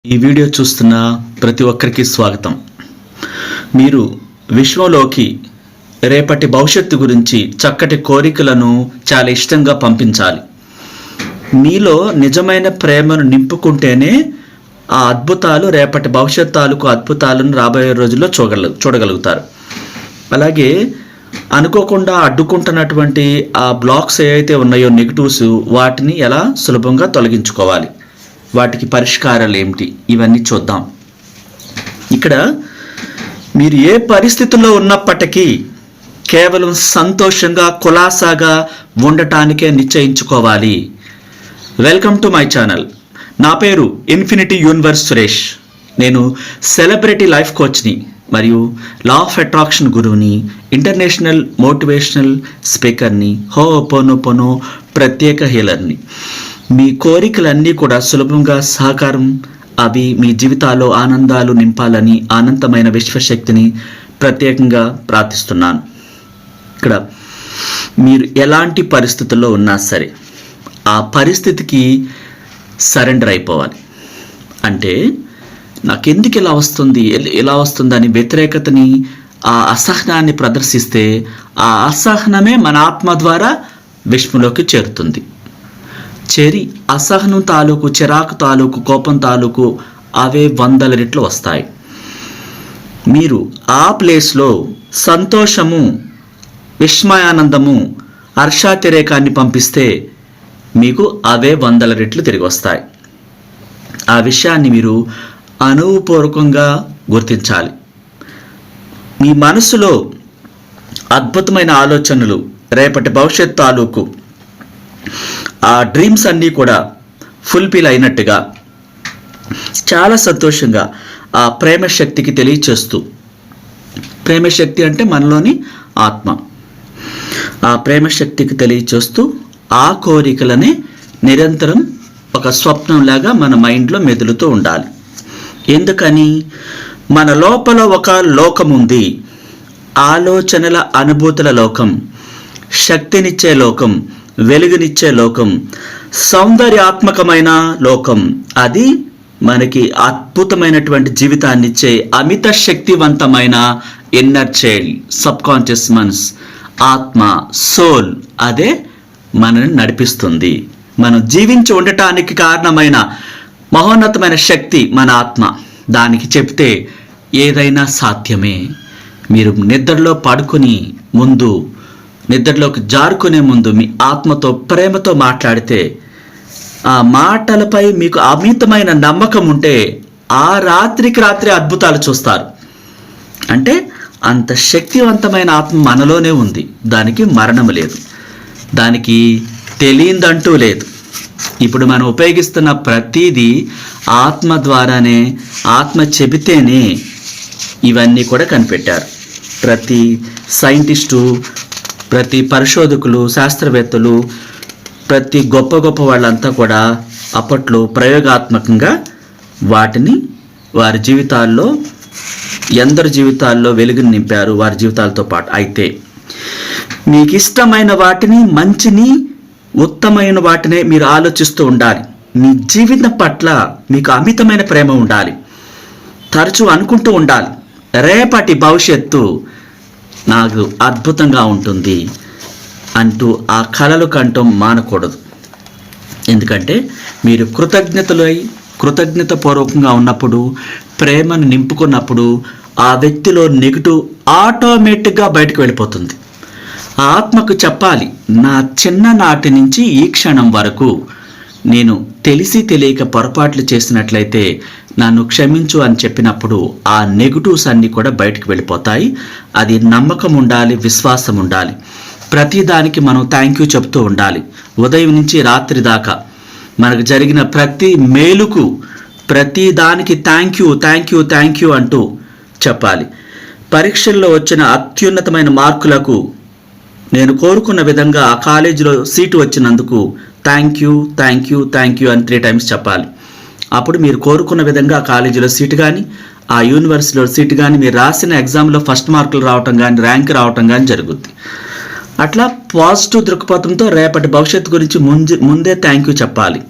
ఈ వీడియో చూస్తున్న ప్రతి ఒక్కరికి స్వాగతం. మీరు విశ్వంలోకి రేపటి భవిష్యత్తు గురించి చక్కటి కోరికలను చాలా ఇష్టంగా పంపించాలి. మీలో నిజమైన ప్రేమను నింపుకుంటేనే ఆ అద్భుతాలు, రేపటి భవిష్యత్తు తాలూకు అద్భుతాలను రాబోయే రోజుల్లో చూడగలుగుతారు. అలాగే అనుకోకుండా అడ్డుకుంటున్నటువంటి ఆ బ్లాక్స్ ఏవైతే ఉన్నాయో, నెగిటివ్స్, వాటిని ఎలా సులభంగా తొలగించుకోవాలి, వాటికి పరిష్కారాలు ఏమిటి, ఇవన్నీ చూద్దాం. ఇక్కడ మీరు ఏ పరిస్థితుల్లో ఉన్నప్పటికీ కేవలం సంతోషంగా, కులాసాగా ఉండటానికే నిశ్చయించుకోవాలి. Welcome to my channel. నా పేరు ఇన్ఫినిటీ యూనివర్స్ సురేష్. నేను సెలబ్రిటీ లైఫ్ కోచ్ని మరియు లా ఆఫ్ అట్రాక్షన్ గురువుని, ఇంటర్నేషనల్ మోటివేషనల్ స్పీకర్ని, హోపోనోపోనో ప్రత్యేక హీలర్ని. మీ కోరికలన్నీ కూడా సులభంగా సహకారం అవి మీ జీవితాల్లో ఆనందాలు నింపాలని అనంతమైన విశ్వశక్తిని ప్రత్యేకంగా ప్రార్థిస్తున్నాను. ఇక్కడ మీరు ఎలాంటి పరిస్థితుల్లో ఉన్నా సరే ఆ పరిస్థితికి సరెండర్ అయిపోవాలి. అంటే నాకెందుకు ఇలా వస్తుందని వ్యతిరేకతని, ఆ అసహనాన్ని ప్రదర్శిస్తే ఆ అసహనమే మన ఆత్మ ద్వారా విశ్వంలోకి చేరుతుంది. చేరి అసహనం తాలూకు, చిరాకు తాలూకు, కోపం తాలూకు అవే 100 రెట్లు వస్తాయి. మీరు ఆ ప్లేస్లో సంతోషము, విస్మయానందము, హర్షాతిరేకాన్ని పంపిస్తే మీకు అవే 100 రెట్లు తిరిగి వస్తాయి. ఆ విషయాన్ని మీరు అనుభవపూర్వకంగా గుర్తించాలి. మీ మనసులో అద్భుతమైన ఆలోచనలు, రేపటి భవిష్యత్ తాలూకు ఆ డ్రీమ్స్ అన్నీ కూడా ఫుల్ఫిల్ అయినట్టుగా చాలా సంతోషంగా ఆ ప్రేమ శక్తికి తెలియచేస్తూ, ప్రేమ శక్తి అంటే మనలోని ఆత్మ, ఆ ప్రేమ శక్తికి తెలియచేస్తూ ఆ కోరికలని నిరంతరం ఒక స్వప్నంలాగా మన మైండ్లో మెదులుతూ ఉండాలి. ఎందుకని? మన లోపల ఒక లోకం ఉంది. ఆలోచనల, అనుభూతుల లోకం, శక్తినిచ్చే లోకం, వెలుగునిచ్చే లోకం, సౌందర్యాత్మకమైన లోకం. అది మనకి అద్భుతమైనటువంటి జీవితాన్ని ఇచ్చే అమిత శక్తివంతమైన ఇన్నర్ చైల్డ్, సబ్ కాన్షియస్ మనస్, ఆత్మ, సోల్. అదే మనల్ని నడిపిస్తుంది. మనం జీవించి ఉండటానికి కారణమైన మహోన్నతమైన శక్తి మన ఆత్మ. దానికి చెప్తే ఏదైనా సాధ్యమే. మీరు నిద్రలో పడుకుని ముందు, నిద్రలోకి జారుకునే ముందు మీ ఆత్మతో, ప్రేమతో మాట్లాడితే, ఆ మాటలపై మీకు అమితమైన నమ్మకం ఉంటే ఆ రాత్రికి రాత్రి అద్భుతాలు చూస్తారు. అంటే అంత శక్తివంతమైన ఆత్మ మనలోనే ఉంది. దానికి మరణం లేదు, దానికి తెలియందంటూ లేదు. ఇప్పుడు మనం ఉపయోగిస్తున్న ప్రతిదీ ఆత్మ ద్వారానే, ఆత్మ చెబితేనే ఇవన్నీ కూడా కనిపెట్టారు. ప్రతి సైంటిస్టు, ప్రతి పరిశోధకులు, శాస్త్రవేత్తలు, ప్రతి గొప్ప గొప్ప వాళ్ళంతా కూడా అప్పట్లో ప్రయోగాత్మకంగా వాటిని వారి జీవితాల్లో, ఎందరి జీవితాల్లో వెలుగుని నింపారు వారి జీవితాలతో పాటు. అయితే మీకు ఇష్టమైన వాటిని, మంచిని, ఉత్తమైన వాటినే మీరు ఆలోచిస్తూ ఉండాలి. మీ జీవితం పట్ల మీకు అమితమైన ప్రేమ ఉండాలి. తరచూ అనుకుంటూ ఉండాలి, రేపటి భవిష్యత్తు నాకు అద్భుతంగా ఉంటుంది అంటూ ఆ కలలు కంటూ మానకూడదు. ఎందుకంటే మీరు కృతజ్ఞతాపూర్వకంగా ఉన్నప్పుడు, ప్రేమను నింపుకున్నప్పుడు ఆ వ్యక్తిలో నెగిటివ్ ఆటోమేటిక్గా బయటకు వెళ్ళిపోతుంది. ఆ ఆత్మకు చెప్పాలి, నా చిన్ననాటి నుంచి ఈ క్షణం వరకు నేను తెలిసి తెలియక పొరపాట్లు చేసినట్లయితే నన్ను క్షమించు అని చెప్పినప్పుడు ఆ నెగిటివ్స్ అన్నీ కూడా బయటకు వెళ్ళిపోతాయి. అది నమ్మకం ఉండాలి, విశ్వాసం ఉండాలి. ప్రతిదానికి మనం థ్యాంక్ యూ చెప్తూ ఉండాలి. ఉదయం నుంచి రాత్రి దాకా మనకు జరిగిన ప్రతి మేలుకు, ప్రతి దానికి థ్యాంక్ యూ అంటూ చెప్పాలి. పరీక్షల్లో వచ్చిన అత్యున్నతమైన మార్కులకు, నేను కోరుకున్న విధంగా ఆ కాలేజీలో సీటు వచ్చినందుకు థ్యాంక్ యూ అని 3 times చెప్పాలి. అప్పుడు మీరు కోరుకున్న విధంగా ఆ కాలేజీలో సీటు కానీ, ఆ యూనివర్సిటీలో సీటు కానీ, మీరు రాసిన ఎగ్జామ్లో ఫస్ట్ మార్కులు రావటం కానీ, ర్యాంక్ రావటం కానీ జరుగుద్ది. అట్లా పాజిటివ్ దృక్పథంతో రేపటి భవిష్యత్తు గురించి ముందే థ్యాంక్ యూ చెప్పాలి.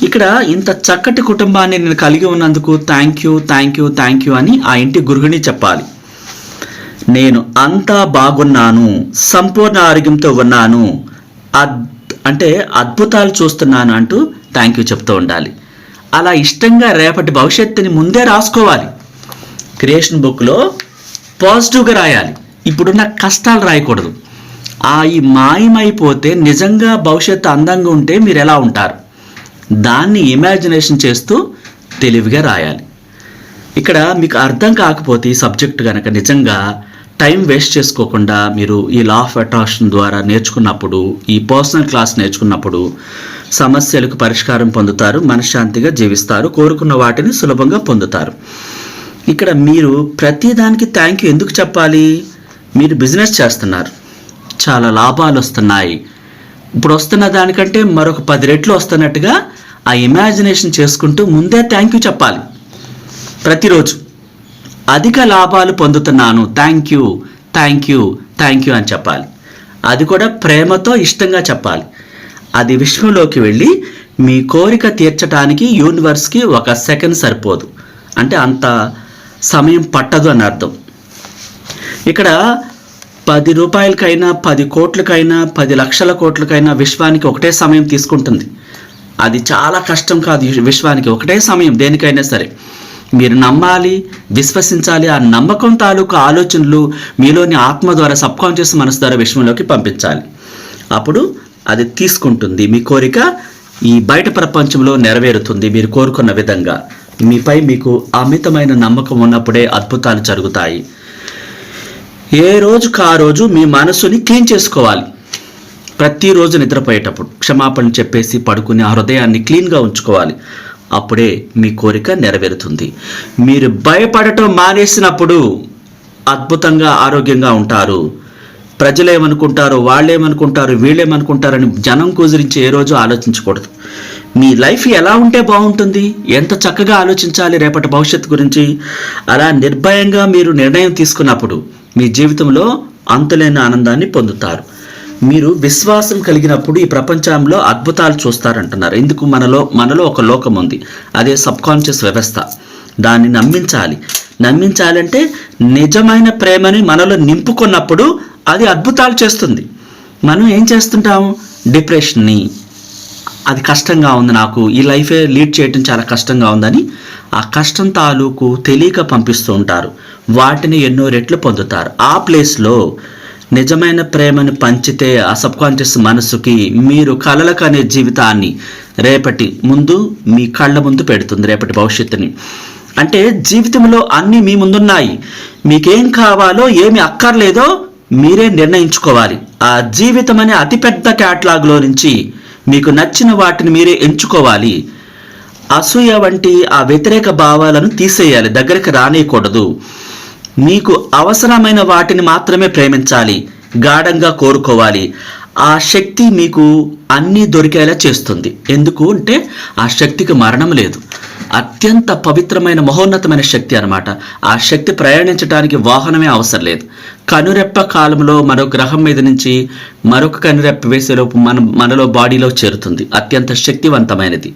ఇక్కడ ఇంత చక్కటి కుటుంబాన్ని నేను కలిగి ఉన్నందుకు thank you thank you thank you అని ఆ ఇంటి గృహిణి చెప్పాలి. నేను అంతా బాగున్నాను, సంపూర్ణ ఆరోగ్యంతో ఉన్నాను, అంటే అద్భుతాలు చూస్తున్నాను అంటూ థ్యాంక్ యూ చెప్తూ ఉండాలి. అలా ఇష్టంగా రేపటి భవిష్యత్తుని ముందే రాసుకోవాలి. క్రియేషన్ బుక్లో పాజిటివ్గా రాయాలి, ఇప్పుడున్న కష్టాలు రాయకూడదు. ఈ మాయమైపోతే నిజంగా భవిష్యత్తు అందంగా ఉంటే మీరు ఎలా ఉంటారు, దాన్ని ఇమాజినేషన్ చేస్తూ తెలివిగా రాయాలి. ఇక్కడ మీకు అర్థం కాకపోతే ఈ సబ్జెక్ట్ కనుక నిజంగా టైం వేస్ట్ చేసుకోకుండా మీరు ఈ లా ఆఫ్ అట్రాక్షన్ ద్వారా నేర్చుకున్నప్పుడు, ఈ పర్సనల్ క్లాస్ నేర్చుకున్నప్పుడు సమస్యలకు పరిష్కారం పొందుతారు, మనశ్శాంతిగా జీవిస్తారు, కోరుకున్న వాటిని సులభంగా పొందుతారు. ఇక్కడ మీరు ప్రతిదానికి థ్యాంక్ యూ ఎందుకు చెప్పాలి? మీరు బిజినెస్ చేస్తున్నారు, చాలా లాభాలు వస్తున్నాయి, ఇప్పుడు వస్తున్న దానికంటే మరొక 10 రెట్లు వస్తున్నట్టుగా ఆ ఇమాజినేషన్ చేసుకుంటూ ముందే థ్యాంక్ యూ చెప్పాలి. ప్రతిరోజు అధిక లాభాలు పొందుతున్నాను, thank you thank you thank you అని చెప్పాలి. అది కూడా ప్రేమతో ఇష్టంగా చెప్పాలి. అది విశ్వంలోకి వెళ్ళి మీ కోరిక తీర్చడానికి యూనివర్స్కి 1 సెకండ్ సరిపోదు, అంటే అంత సమయం పట్టదు అని అర్థం. ఇక్కడ 10 రూపాయలకైనా 10 కోట్లకైనా 10 లక్షల కోట్లకైనా విశ్వానికి ఒకటే సమయం తీసుకుంటుంది. అది చాలా కష్టం కాదు విశ్వానికి, ఒకటే సమయం దేనికైనా సరే. మీరు నమ్మాలి, విశ్వసించాలి, ఆ నమ్మకం తాలూకు ఆలోచనలు మీలోని ఆత్మ ద్వారా, సబ్కాన్షియస్ మనసు ద్వారా విశ్వంలోకి పంపించాలి. అప్పుడు అది తీసుకుంటుంది, మీ కోరిక ఈ బయట ప్రపంచంలో నెరవేరుతుంది మీరు కోరుకున్న విధంగా. మీపై మీకు అమితమైన నమ్మకం ఉన్నప్పుడే అద్భుతాలు జరుగుతాయి. ఏ రోజుకు ఆ రోజు మీ మనసుని క్లీన్ చేసుకోవాలి. ప్రతిరోజు నిద్రపోయేటప్పుడు క్షమాపణ చెప్పేసి పడుకుని ఆ హృదయాన్ని క్లీన్గా ఉంచుకోవాలి. అప్పుడే మీ కోరిక నెరవేరుతుంది. మీరు భయపడటం మానేసినప్పుడు అద్భుతంగా ఆరోగ్యంగా ఉంటారు. ప్రజలు ఏమనుకుంటారు, వాళ్ళేమనుకుంటారు, వీళ్ళేమనుకుంటారని జనం కుదిరించి ఏ రోజు ఆలోచించకూడదు. మీ లైఫ్ ఎలా ఉంటే బాగుంటుంది, ఎంత చక్కగా ఆలోచించాలి రేపటి భవిష్యత్తు గురించి. అలా నిర్భయంగా మీరు నిర్ణయం తీసుకున్నప్పుడు మీ జీవితంలో అంతులేని ఆనందాన్ని పొందుతారు. మీరు విశ్వాసం కలిగినప్పుడు ఈ ప్రపంచంలో అద్భుతాలు చూస్తారంటున్నారు. ఎందుకు? మనలో ఒక లోకం ఉంది, అదే సబ్కాన్షియస్ వ్యవస్థ. దాన్ని నమ్మించాలంటే నిజమైన ప్రేమని మనలో నింపుకున్నప్పుడు అది అద్భుతాలు చేస్తుంది. మనం ఏం చేస్తుంటాము? డిప్రెషన్ని, అది కష్టంగా ఉంది, నాకు ఈ లైఫే లీడ్ చేయటం చాలా కష్టంగా ఉందని ఆ కష్టం తాలూకు తెలియక పంపిస్తూ ఉంటారు. వాటిని ఎన్నో రెట్లు పొందుతారు. ఆ ప్లేస్లో నిజమైన ప్రేమను పంచితే ఆ సబ్కాన్షియస్ మనసుకి మీరు కలలకు అనే జీవితాన్ని రేపటి ముందు మీ కళ్ళ ముందు పెడుతుంది, రేపటి భవిష్యత్తుని. అంటే జీవితంలో అన్నీ మీ ముందున్నాయి, మీకేం కావాలో ఏమి అక్కర్లేదో మీరే నిర్ణయించుకోవాలి. ఆ జీవితం అనే అతిపెద్ద క్యాటలాగ్లో నుంచి మీకు నచ్చిన వాటిని మీరే ఎంచుకోవాలి. అసూయ వంటి ఆ వ్యతిరేక భావాలను తీసేయాలి, దగ్గరికి రానియకూడదు. మీకు అవసరమైన వాటిని మాత్రమే ప్రేమించాలి, గాఢంగా కోరుకోవాలి. ఆ శక్తి మీకు అన్నీ దొరికేలా చేస్తుంది. ఎందుకు అంటే ఆ శక్తికి మరణం లేదు, అత్యంత పవిత్రమైన మహోన్నతమైన శక్తి అన్నమాట. ఆ శక్తి ప్రయాణించడానికి వాహనమే అవసరం లేదు. కనురెప్ప కాలంలో మరో గ్రహం మీద నుంచి మరొక కనురెప్ప వేసేలోపు మనలో బాడీలో చేరుతుంది. అత్యంత శక్తివంతమైనది.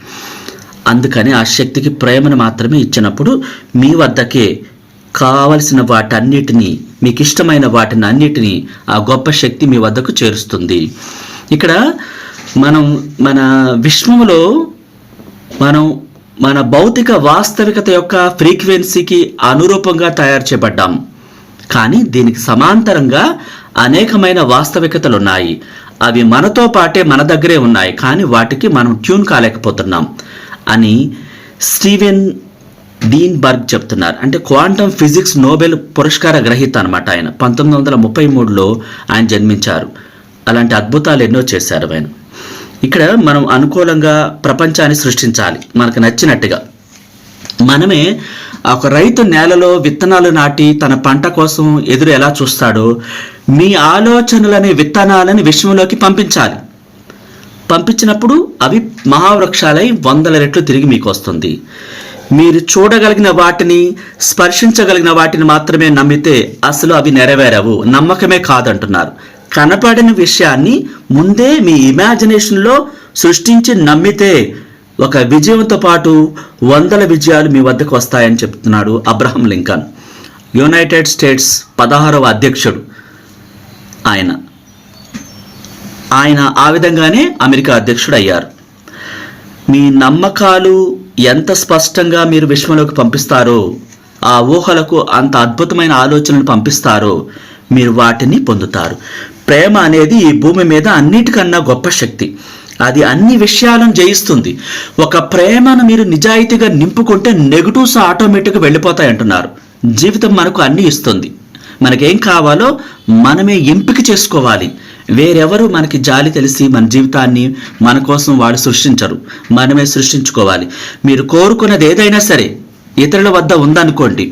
అందుకని ఆ శక్తికి ప్రేమను మాత్రమే ఇచ్చినప్పుడు మీ వద్దకే కావలసిన వాటన్నిటినీ, మీకు ఇష్టమైన వాటిని అన్నిటినీ ఆ గొప్ప శక్తి మీ వద్దకు చేరుస్తుంది. ఇక్కడ మన విశ్వంలో మన భౌతిక వాస్తవికత యొక్క ఫ్రీక్వెన్సీకి అనురూపంగా తయారు చేయబడ్డాం. కానీ దీనికి సమాంతరంగా అనేకమైన వాస్తవికతలు ఉన్నాయి. అవి మనతో పాటే మన దగ్గరే ఉన్నాయి, కానీ వాటికి మనం ట్యూన్ కాలేకపోతున్నాం అని స్టీవెన్ డీన్బర్గ్ చెప్తున్నారు. అంటే క్వాంటమ్ ఫిజిక్స్ నోబెల్ పురస్కార గ్రహీత అనమాట ఆయన. 1933లో ఆయన జన్మించారు. అలాంటి అద్భుతాలు ఎన్నో చేశారు ఆయన. ఇక్కడ మనం అనుకూలంగా ప్రపంచాన్ని సృష్టించాలి మనకు నచ్చినట్టుగా. మనమే ఒక రైతు నేలలో విత్తనాలు నాటి తన పంట కోసం ఎదురు ఎలా చూస్తాడో మీ ఆలోచనలని, విత్తనాలని విశ్వంలోకి పంపించాలి. పంపించినప్పుడు అవి మహావృక్షాలై 100 రెట్లు తిరిగి మీకు వస్తుంది. మీరు చూడగలిగిన వాటిని, స్పర్శించగలిగిన వాటిని మాత్రమే నమ్మితే అసలు అవి నెరవేరవు, నమ్మకమే కాదంటున్నారు. కనపడిన విషయాన్ని ముందే మీ ఇమాజినేషన్లో సృష్టించి నమ్మితే ఒక విజయంతో పాటు 100 విజయాలు మీ వద్దకు వస్తాయని చెప్తున్నాడు అబ్రహం లింకన్. యునైటెడ్ స్టేట్స్ 16వ అధ్యక్షుడు ఆయన ఆ విధంగానే అమెరికా అధ్యక్షుడు అయ్యారు. మీ నమ్మకాలు ఎంత స్పష్టంగా మీరు విశ్వంలోకి పంపిస్తారో, ఆ ఊహలకు అంత అద్భుతమైన ఆలోచనలు పంపిస్తారో మీరు వాటిని పొందుతారు. ప్రేమ అనేది ఈ భూమి మీద అన్నిటికన్నా గొప్ప శక్తి. అది అన్ని విషయాలను జయిస్తుంది. ఒక ప్రేమను మీరు నిజాయితీగా నింపుకుంటే నెగటివ్స్ ఆటోమేటిక్గా వెళ్ళిపోతాయి అంటున్నారు. జీవితం మనకు అన్నీ ఇస్తుంది. మనకేం కావాలో మనమే ఎంపిక చేసుకోవాలి. వేరెవరు మనకి జాలి తెలిసి మన జీవితాన్ని మన కోసం వాడు సృష్టించరు, మనమే సృష్టించుకోవాలి. మీరు కోరుకున్నది ఏదైనా సరే ఇతరుల వద్ద ఉందనుకోండి,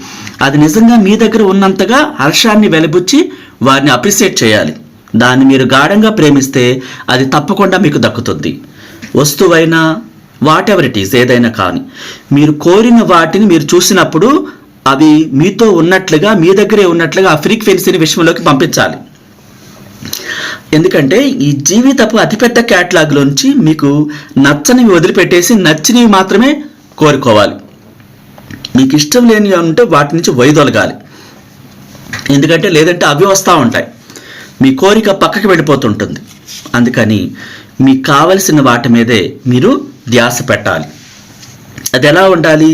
అది నిజంగా మీ దగ్గర ఉన్నంతగా హర్షాన్ని వెలిబుచ్చి వారిని అప్రిషియేట్ చేయాలి. దాన్ని మీరు గాఢంగా ప్రేమిస్తే అది తప్పకుండా మీకు దక్కుతుంది. వస్తువైనా వాట్ ఎవర్ ఇట్ ఈస్, ఏదైనా కానీ మీరు కోరిన వాటిని మీరు చూసినప్పుడు అవి మీతో ఉన్నట్లుగా, మీ దగ్గరే ఉన్నట్లుగా ఆ ఫ్రీక్వెన్సీని విశ్వంలోకి పంపించాలి. ఎందుకంటే ఈ జీవితపు అతిపెద్ద క్యాటలాగ్లోంచి మీకు నచ్చనివి వదిలిపెట్టేసి నచ్చినవి మాత్రమే కోరుకోవాలి. మీకు ఇష్టం లేనివి ఉంటే వాటి నుంచి వైదొలగాలి. ఎందుకంటే లేదంటే అవి వస్తూ ఉంటాయి, మీ కోరిక పక్కకి వెళ్ళిపోతుంటుంది. అందుకని మీకు కావలసిన వాటి మీదే మీరు ధ్యాస పెట్టాలి. అది ఎలా ఉండాలి?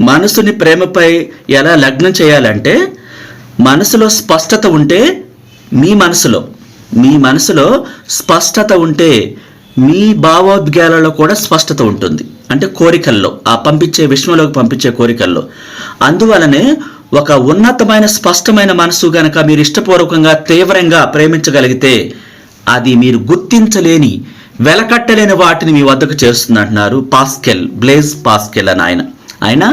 మనసుని ప్రేమపై ఎలా లగ్నం చేయాలంటే, మనసులో స్పష్టత ఉంటే, మీ మనసులో స్పష్టత ఉంటే మీ భావోద్వేగాలలో కూడా స్పష్టత ఉంటుంది. అంటే కోరికల్లో, ఆ విశ్వంలోకి పంపించే కోరికల్లో. అందువలనే ఒక ఉన్నతమైన స్పష్టమైన మనసు గనక మీరు ఇష్టపూర్వకంగా తీవ్రంగా ప్రేమించగలిగితే అది మీరు గుర్తించలేని, వెలకట్టలేని వాటిని మీ వద్దకు చేస్తుంది అంటున్నారు బ్లేజ్ పాస్కెల్ అని ఆయన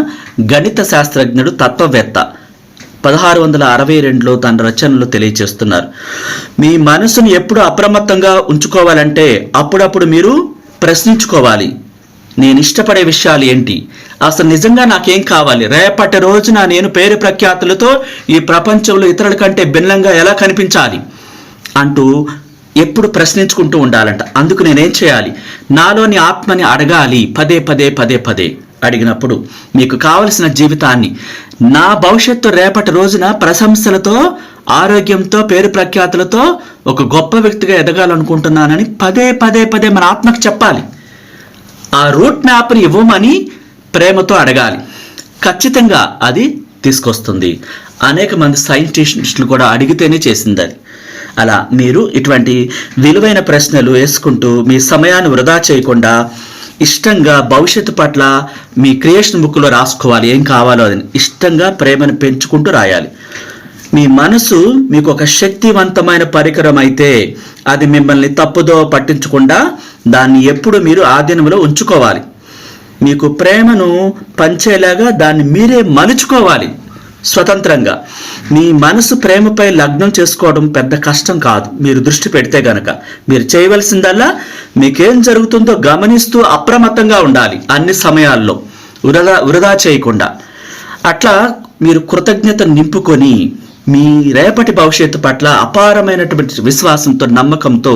గణిత శాస్త్రజ్ఞుడు, తత్వవేత్త. 1662లో తన రచనలు తెలియజేస్తున్నారు. మీ మనసును ఎప్పుడు అప్రమత్తంగా ఉంచుకోవాలంటే అప్పుడప్పుడు మీరు ప్రశ్నించుకోవాలి, నేను ఇష్టపడే విషయాలు ఏంటి, అసలు నిజంగా నాకేం కావాలి, రేపటి రోజున నేను పేరు ప్రఖ్యాతులతో ఈ ప్రపంచంలో ఇతరుల కంటే భిన్నంగా ఎలా కనిపించాలి అంటూ ఎప్పుడు ప్రశ్నించుకుంటూ ఉండాలంట. అందుకు నేనేం చేయాలి? నాలోని ఆత్మని అడగాలి. పదే అడిగినప్పుడు మీకు కావలసిన జీవితాన్ని, నా భవిష్యత్తు రేపటి రోజున ప్రశంసలతో, ఆరోగ్యంతో, పేరు ప్రఖ్యాతులతో ఒక గొప్ప వ్యక్తిగా ఎదగాలనుకుంటున్నానని పదే మన ఆత్మకు చెప్పాలి. ఆ రూట్ మ్యాప్ని ఇవ్వమని ప్రేమతో అడగాలి. ఖచ్చితంగా అది తీసుకొస్తుంది. అనేక మంది సైంటిస్టులు కూడా అడిగితేనే చేసింది అది. అలా మీరు ఇటువంటి విలువైన ప్రశ్నలు వేసుకుంటూ మీ సమయాన్ని వృధా చేయకుండా ఇష్టంగా భవిష్యత్తు పట్ల మీ క్రియేషన్ బుక్లో రాసుకోవాలి. ఏం కావాలో అది ఇష్టంగా ప్రేమను పెంచుకుంటూ రాయాలి. మీ మనసు మీకు ఒక శక్తివంతమైన పరికరం అయితే అది మిమ్మల్ని తప్పుదో పట్టించకుండా దాన్ని ఎప్పుడు మీరు ఆధీనంలో ఉంచుకోవాలి. మీకు ప్రేమను పంచేలాగా దాన్ని మీరే మలుచుకోవాలి స్వతంత్రంగా. మీ మనసు ప్రేమపై లగ్నం చేసుకోవడం పెద్ద కష్టం కాదు, మీరు దృష్టి పెడితే గనక. మీరు చేయవలసిందల్లా మీకేం జరుగుతుందో గమనిస్తూ అప్రమత్తంగా ఉండాలి అన్ని సమయాల్లో, వృధా చేయకుండా. అట్లా మీరు కృతజ్ఞత నింపుకొని మీ రేపటి భవిష్యత్తు పట్ల అపారమైనటువంటి విశ్వాసంతో, నమ్మకంతో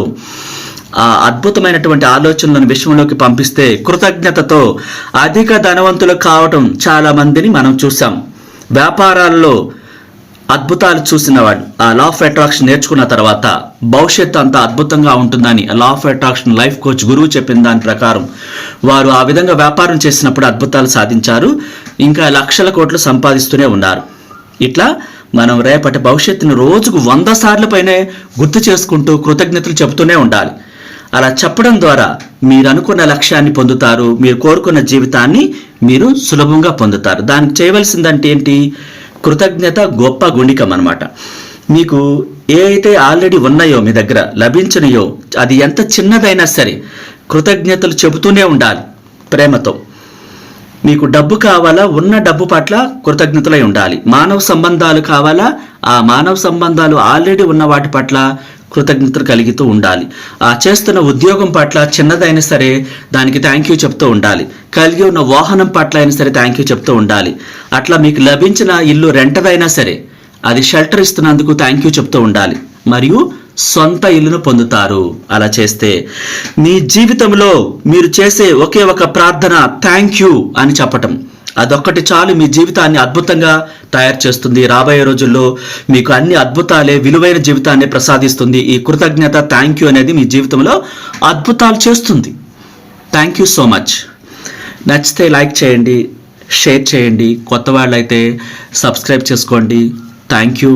ఆ అద్భుతమైనటువంటి ఆలోచనలను విశ్వంలోకి పంపిస్తే కృతజ్ఞతతో అధిక ధనవంతులు కావటం చాలా మందిని మనం చూసాం. వ్యాపారాల్లో అద్భుతాలు చూసిన వాడు ఆ లా ఆఫ్ అట్రాక్షన్ నేర్చుకున్న తర్వాత భవిష్యత్తు అంతా అద్భుతంగా ఉంటుందని law of attraction life coach గురువు చెప్పిన దాని ప్రకారం వారు ఆ విధంగా వ్యాపారం చేసినప్పుడు అద్భుతాలు సాధించారు. ఇంకా లక్షల కోట్లు సంపాదిస్తూనే ఉన్నారు. ఇట్లా మనం రేపటి భవిష్యత్తును రోజుకు 100 సార్లు పైనే గుర్తు చేసుకుంటూ కృతజ్ఞతలు చెబుతూనే ఉండాలి. అలా చెప్పడం ద్వారా మీరు అనుకున్న లక్ష్యాన్ని పొందుతారు. మీరు కోరుకున్న జీవితాన్ని మీరు సులభంగా పొందుతారు. దానికి చేయవలసిందంటే ఏంటి? కృతజ్ఞత గొప్ప గుణికం అన్నమాట. మీకు ఏ అయితే ఆల్రెడీ ఉన్నాయో, మీ దగ్గర లభించినయో, అది ఎంత చిన్నదైనా సరే కృతజ్ఞతలు చెబుతూనే ఉండాలి ప్రేమతో. మీకు డబ్బు కావాలా, ఉన్న డబ్బు పట్ల కృతజ్ఞతలై ఉండాలి. మానవ సంబంధాలు కావాలా, ఆ మానవ సంబంధాలు ఆల్రెడీ ఉన్న వాటి పట్ల కృతజ్ఞతలు కలిగితూ ఉండాలి. ఆ చేస్తున్న ఉద్యోగం పట్ల చిన్నదైనా సరే దానికి థ్యాంక్ యూ చెప్తూ ఉండాలి. కలిగి ఉన్న వాహనం పట్ల అయినా సరే థ్యాంక్ యూ చెప్తూ ఉండాలి. అట్లా మీకు లభించిన ఇల్లు రెంటదైనా సరే అది షెల్టర్ ఇస్తున్నందుకు థ్యాంక్ యూ చెప్తూ ఉండాలి. మరియు సొంత ఇల్లును పొందుతారు. అలా చేస్తే మీ జీవితంలో మీరు చేసే ఒకే ఒక ప్రార్థన థ్యాంక్ యూ అని చెప్పటం, అదొక్కటి చాలు మీ జీవితాన్ని అద్భుతంగా తయారు చేస్తుంది. రాబోయే రోజుల్లో మీకు అన్ని అద్భుతాలే, విలువైన జీవితాన్ని ప్రసాదిస్తుంది. ఈ కృతజ్ఞత థ్యాంక్ యూ అనేది మీ జీవితంలో అద్భుతాలు చేస్తుంది. Thank you so much. నచ్చితే లైక్ చేయండి, షేర్ చేయండి, కొత్త వాళ్ళైతే సబ్స్క్రైబ్ చేసుకోండి. Thank you,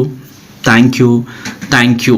thank you, thank you.